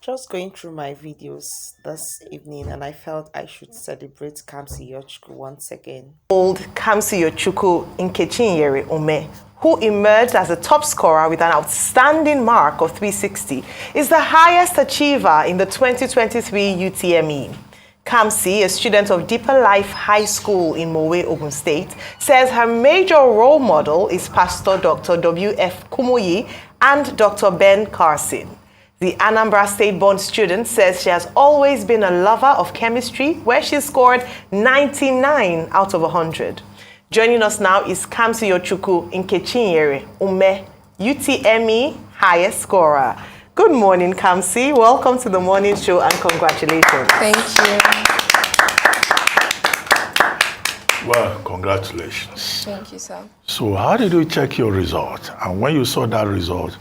Just going through my videos this evening, and I felt I should celebrate Kamsi Yochukwu once again. Old Kamsi Yochukwu Nkechinyere Ome, who emerged as a top scorer with an outstanding mark of 360, is the highest achiever in the 2023 UTME. Kamsi, a student of Deeper Life High School in Mowe, Ogun State, says her major role model is Pastor Dr. W.F. Kumoyi and Dr. Ben Carson. The Anambra State-born student says she has always been a lover of chemistry, where she scored 99 out of 100. Joining us now is Kamsi Yochukwu Nkechinyere Ume, UTME highest scorer. Good morning, Kamsi. Welcome to the morning show and congratulations. Thank you. Well, congratulations. Thank you, sir. So how did you check your result? And when you saw that result,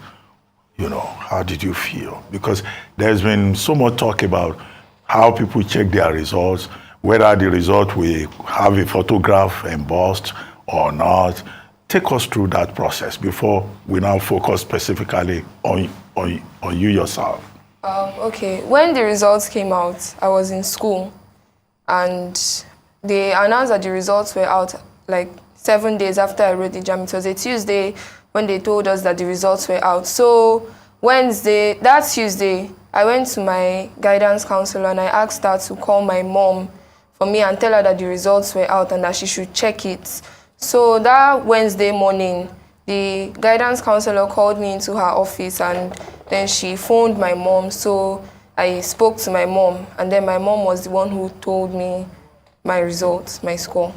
how did you feel? Because there's been so much talk about how people check their results, whether the result will have a photograph embossed or not. Take us through that process before we now focus specifically on you yourself. Okay, when the results came out, I was in school, and they announced that the results were out like 7 days after I wrote the JAM. It was a Tuesday when they told us that the results were out. So that Tuesday, I went to my guidance counselor and I asked her to call my mom for me and tell her that the results were out and that she should check it. So that Wednesday morning, the guidance counselor called me into her office and then she phoned my mom. So I spoke to my mom, and then my mom was the one who told me my results, my score.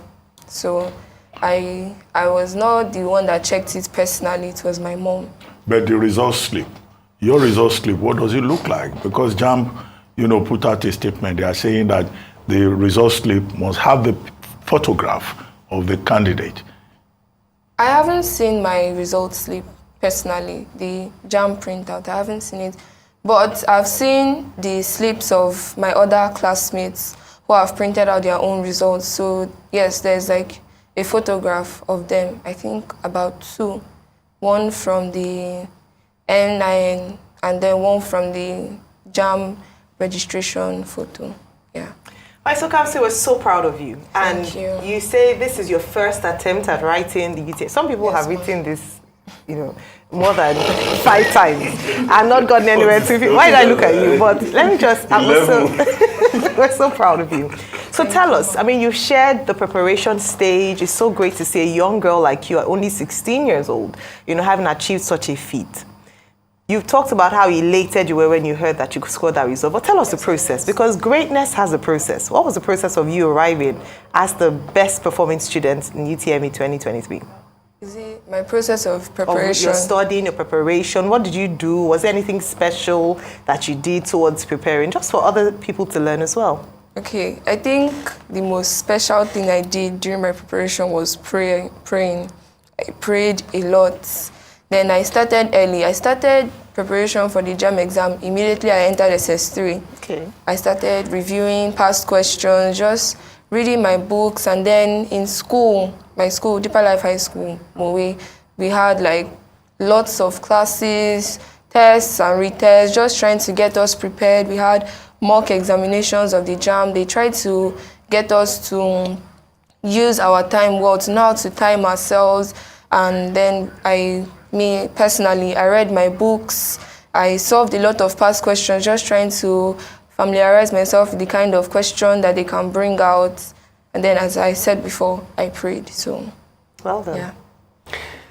So I was not the one that checked it personally, it was my mom. But the result slip, your result slip, what does it look like? Because JAM, put out a statement. They are saying that the result slip must have the photograph of the candidate. I haven't seen my result slip personally, the JAM printout, I haven't seen it. But I've seen the slips of my other classmates who have printed out their own results. So yes, there's like a photograph of them, I think about two. One from the N9 and then one from the JAM registration photo, yeah. So Kamsi, we're so proud of you. Thank and you. You say this is your first attempt at writing the UTME. Some people have written this, more than 5 times and not gotten anywhere to. Why did I look at you? But let me just, we're so proud of you. So tell us, you've shared the preparation stage. It's so great to see a young girl like you at only 16 years old, having achieved such a feat. You've talked about how elated you were when you heard that you could score that result, but tell us the process, because greatness has a process. What was the process of you arriving as the best performing student in UTME 2023? Is it my process of preparation? Your studying, your preparation, what did you do? Was there anything special that you did towards preparing, just for other people to learn as well? Okay, I think the most special thing I did during my preparation was praying. I prayed a lot. Then I started early. I started preparation for the JAM exam immediately I entered SS3. Okay. I started reviewing past questions, just reading my books, and then in school, my school, Deeper Life High School, Mowe, we had like lots of classes, tests and retests, just trying to get us prepared. We had mock examinations of the JAM. They tried to get us to use our time well, to know how to time ourselves. And then me personally, I read my books. I solved a lot of past questions, just trying to familiarize myself with the kind of question that they can bring out. And then, as I said before, I prayed. So, well done. Yeah.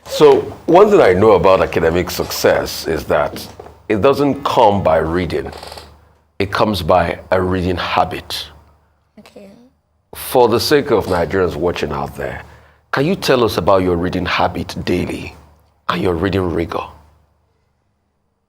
So one thing I know about academic success is that it doesn't come by reading. It comes by a reading habit. Okay. For the sake of Nigerians watching out there, can you tell us about your reading habit daily and your reading rigor?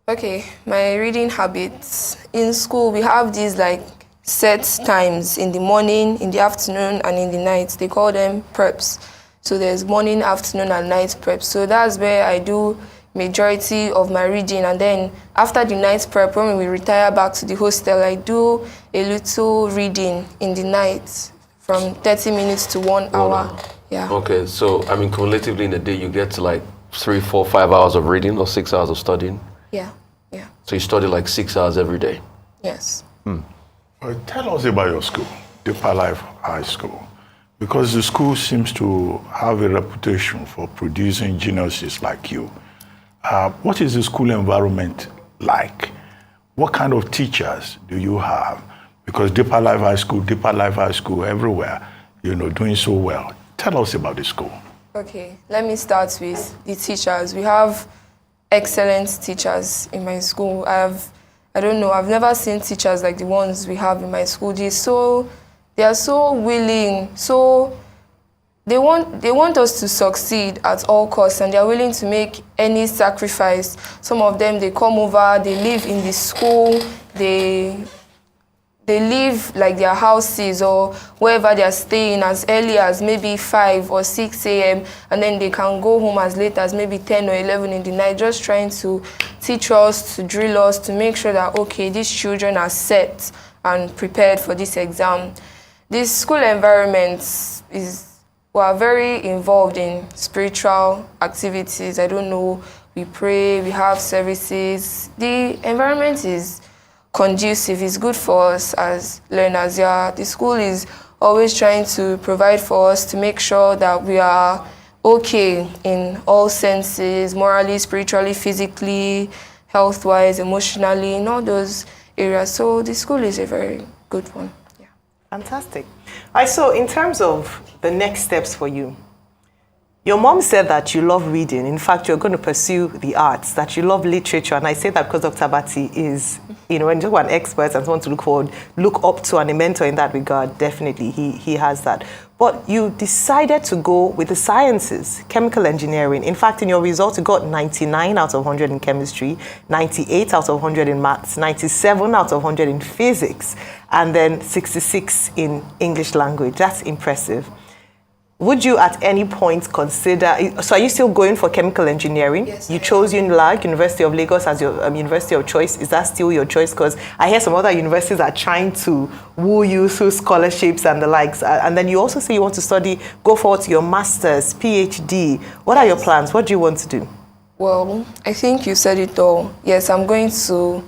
Okay, my reading habits. In school, we have these like set times in the morning, in the afternoon, and in the night. They call them preps. So there's morning, afternoon, and night preps. So that's where I do majority of my reading. And then after the night prep, when we retire back to the hostel, I do a little reading in the night from 30 minutes to 1 hour. Yeah. Okay, so cumulatively in a day, you get to like 3, 4, 5 hours of reading or 6 hours of studying? Yeah. So you study like 6 hours every day? Yes. Well, tell us about your school, Deeper Life High School, because the school seems to have a reputation for producing geniuses like you. What is the school environment like? What kind of teachers do you have? Because Deeper Life High School everywhere, doing so well. Tell us about the school. Okay, let me start with the teachers. We have excellent teachers in my school. I've never seen teachers like the ones we have in my school. They are so willing, they want us to succeed at all costs, and they are willing to make any sacrifice. Some of them, they come over, they live in the school, they leave like their houses or wherever they are staying as early as maybe 5 or 6 a.m. and then they can go home as late as maybe 10 or 11 in the night, just trying to teach us, to drill us, to make sure that, okay, these children are set and prepared for this exam. This school environment we are very involved in spiritual activities. I don't know, we pray, we have services. The environment is conducive, is good for us as learners. Yeah, the school is always trying to provide for us to make sure that we are okay in all senses, morally, spiritually, physically, health-wise, emotionally, in all those areas. So the school is a very good one. Yeah. Fantastic. All right, so in terms of the next steps for you, your mom said that you love reading. In fact, you're going to pursue the arts, that you love literature. And I say that because Dr. Bati is, when you're an expert and someone to look up to and a mentor in that regard, definitely he has that. But you decided to go with the sciences, chemical engineering. In fact, in your results, you got 99 out of 100 in chemistry, 98 out of 100 in maths, 97 out of 100 in physics, and then 66 in English language. That's impressive. Would you at any point consider, so are you still going for chemical engineering? Yes. You chose UNILAG, University of Lagos, as your university of choice. Is that still your choice? Because I hear some other universities are trying to woo you through scholarships and the likes. And then you also say you want to go forward to your master's, PhD. What are your plans? What do you want to do? Well, I think you said it all. Yes, I'm going to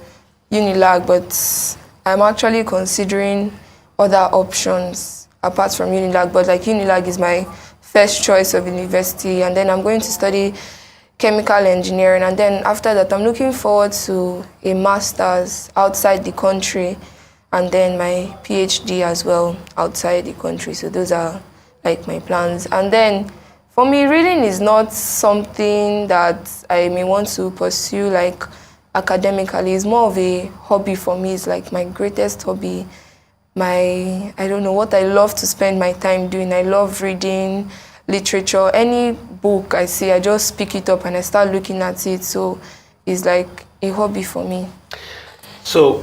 UNILAG, but I'm actually considering other options apart from UNILAG, but like UNILAG is my first choice of university, and then I'm going to study chemical engineering, and then after that I'm looking forward to a master's outside the country, and then my PhD as well outside the country. So those are like my plans. And then for me, reading is not something that I may want to pursue like academically. It's more of a hobby for me. It's like my greatest hobby. I don't know, what I love to spend my time doing. I love reading literature. Any book I see, I just pick it up and I start looking at it. So it's like a hobby for me. So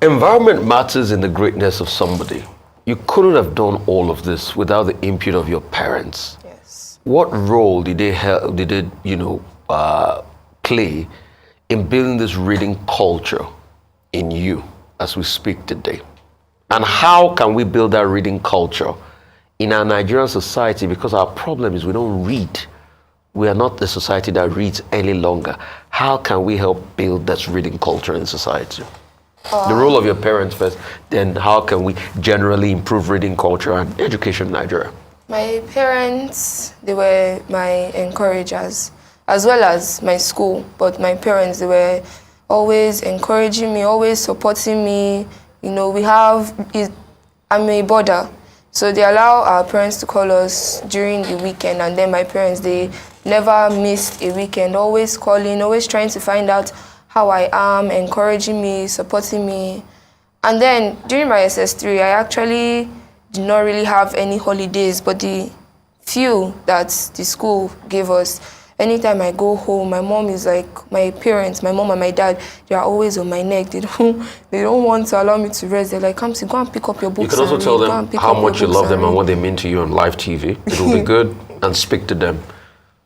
environment matters in the greatness of somebody. You couldn't have done all of this without the input of your parents. Yes. What role did they play in building this reading culture in you as we speak today? And how can we build that reading culture in our Nigerian society? Because our problem is we don't read. We are not the society that reads any longer. How can we help build that reading culture in society? The role of your parents first, then how can we generally improve reading culture and education in Nigeria? My parents, they were my encouragers, as well as my school. But my parents, they were always encouraging me, always supporting me. I'm a boarder, so they allow our parents to call us during the weekend, and then my parents, they never missed a weekend, always calling, always trying to find out how I am, encouraging me, supporting me. And then during my SS3, I actually did not really have any holidays, but the few that the school gave us, anytime I go home, my mom is like, my parents, my mom and my dad, they are always on my neck. They don't want to allow me to rest. They're like, Kamsi, go and pick up your books. You can also tell them how much you love them and what they mean to you on live TV. It will be good, and speak to them.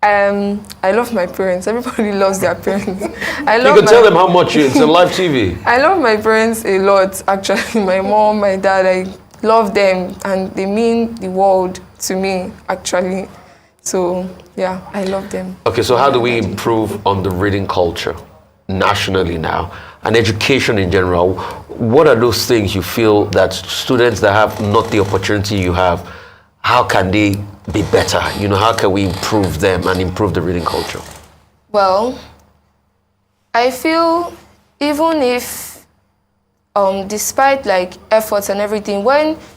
I love my parents. Everybody loves their parents. You can tell them how much it's on live TV. I love my parents a lot, actually. My mom, my dad, I love them, and they mean the world to me, actually. So, yeah, I love them. Okay, so how do we improve on the reading culture nationally now and education in general? what are those things you feel that students that have not the opportunity you have, how can they be better? You know, how can we improve them and improve the reading culture? Well, I feel even if, despite like efforts and everything,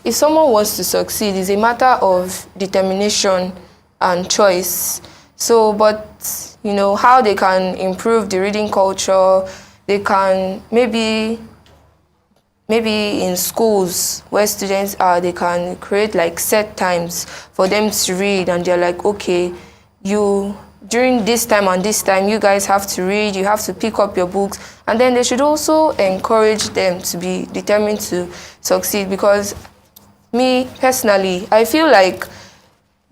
if someone wants to succeed, it's a matter of determination and choice. So, but you know, how they can improve the reading culture, they can maybe in schools where students are, they can create like set times for them to read, and they're like, okay, during this time and this time, you guys have to read, you have to pick up your books. And then they should also encourage them to be determined to succeed, because me personally, I feel like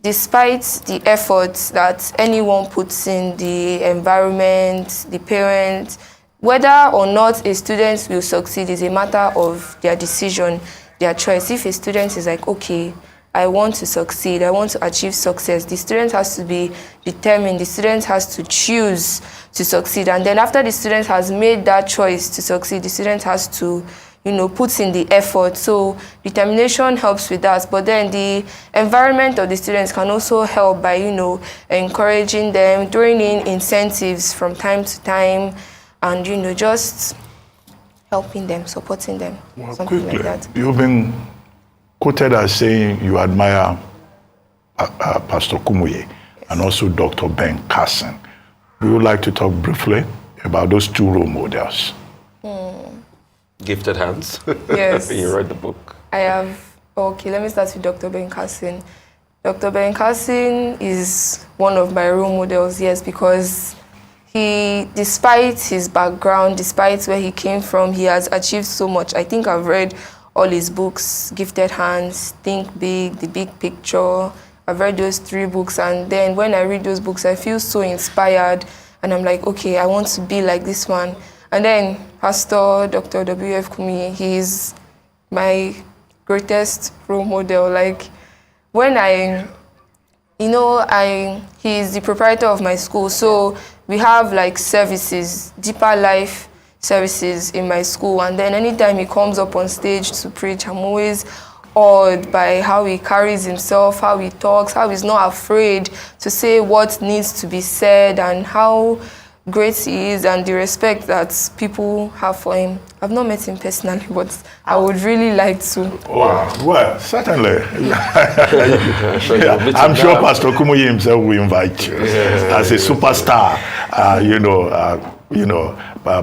despite the efforts that anyone puts in, the environment, the parents, whether or not a student will succeed is a matter of their decision, their choice. If a student is like, okay, I want to succeed, I want to achieve success, the student has to be determined, the student has to choose to succeed. And then after the student has made that choice to succeed, the student has to, you know, put in the effort. So determination helps with that. But then the environment of the students can also help by, you know, encouraging them, throwing in incentives from time to time, and, you know, just helping them, supporting them, Well, something quickly, like that. you've been quoted as saying you admire Pastor Kumuye and also Dr. Ben Carson. Would you like to talk briefly about those two role models? Gifted hands. Yes. You read the book. I have, okay, let me start with Dr. Ben Carson. Dr. Ben Carson is one of my role models, yes, because he, despite his background, despite where he came from, he has achieved so much. I think I've read all his books, Gifted Hands, Think Big, The Big Picture. I've read those 3 books, and then when I read those books, I feel so inspired, and I'm like, okay, I want to be like this one. And then Pastor Dr. W.F. Kumuyi, he's my greatest role model. Like, when he's the proprietor of my school, so we have like services, deeper life services in my school, and then anytime he comes up on stage to preach, I'm always awed by how he carries himself, how he talks, how he's not afraid to say what needs to be said, and how great he is, and the respect that people have for him. I've not met him personally, but I would really like to. Well, certainly. I'm sure Pastor Kumuyi himself will invite you as a superstar,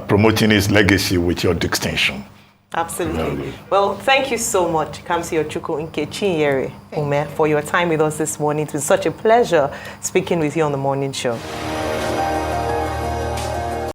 promoting his legacy with your distinction. Absolutely. Well, thank you so much, Kamsi Ochuku Nkechinyere Ume, for your time with us this morning. It was such a pleasure speaking with you on the morning show.